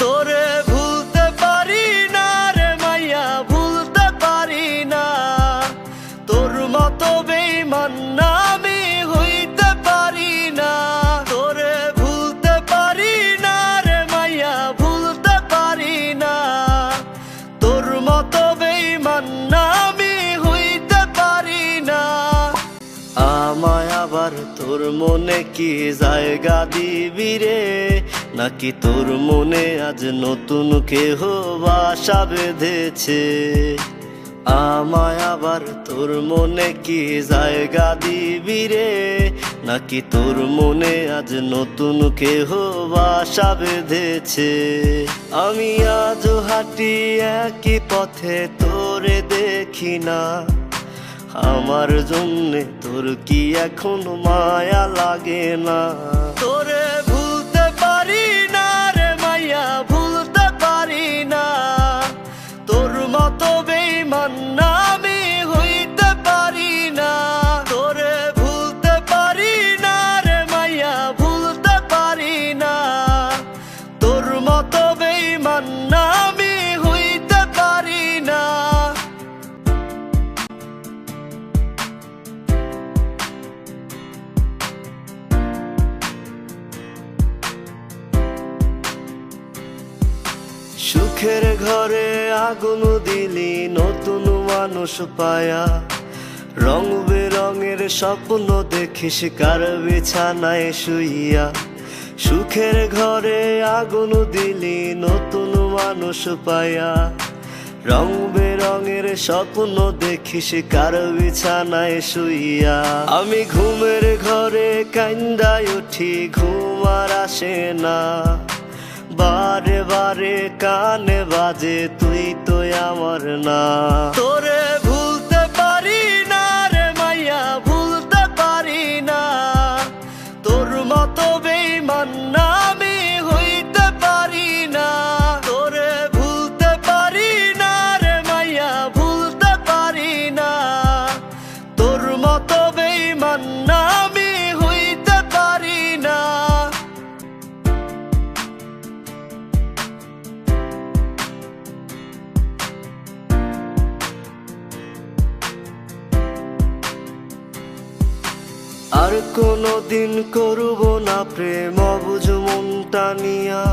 তোরে ভুলতে পারি না রে মাইয়া, ভুলতে পারি না। তোর মতো বেঈমান না আমি হইতে পারি না। তোরে ভুলতে পারি না রে মাইয়া, ভুলতে পারি না। তোর মতো বেঈমান না আমি হইতে পারি না। আমায় আবার তোর মনে কি জায়গা দিবি রে, নাকি তোর মনে আজ নতুন কেহ বাসা বেঁধেছে? আমায় আবার তোর মনে কি জায়গা দিবি রে, নাকি তোর মনে আজ নতুন কেহ বাসা বেঁধেছে? আমি আজও হাঁটি একই পথে, তোরে দেখি না। আমার জন্যে তোর কি এখন মায়া লাগে না? তোরে ভুলতে পারি না রে মাইয়া, ভুলতে পারি না। তোর মতো বেঈমান না আমি হইতে পারি না। তোরে ভুলতে পারি না রে মাইয়া, ভুলতে পারি না। তোর মতো বেঈমান না আমি হইতে পারি না। সুখের ঘরে আগুন দিলি নতুন মানুষ পায়া, রং বেরঙের স্বপ্ন দেখিস কার বিছানায় শুইয়া। সুখের ঘরে আগুন দিলি নতুন মানুষ পায়া, রং বেরঙের স্বপ্ন দেখিস কার বিছানায় শুইয়া। আমি ঘুমের ঘরে কান্দায় উঠি, ঘুম আর আসে না। বারে বারে কানে বাজে তুই তো আমার না। তোরে ভুলতে পারি না রে মাইয়া, ভুলতে পারি না। তোর মতো বেঈমান না আমি হইতে পারি না। তোরে ভুলতে পারি না রে মাইয়া, ভুলতে পারি না। তোর মতো বেঈমান না আমি হইতে পারি না। আর কোনদিন করব না প্রেম অবুঝ মনটা নিয়া।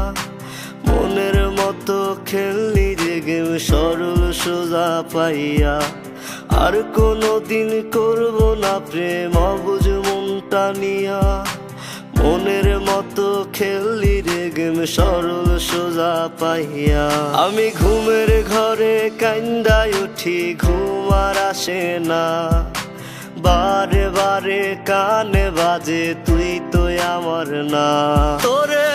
মনের মতো খেললি রে গেম সরল সোজা পাইয়া। আর কোনদিন করব না প্রেম অবুঝ মনটা নিয়া। মনের মতো খেললি রে গেম সরল সোজা পাইয়া। আমি ঘুমের ঘরে কান্দায় উঠি, ঘুম আর আসে না। বারে বারে কানে বাজে তুই তো আমার না। তোরে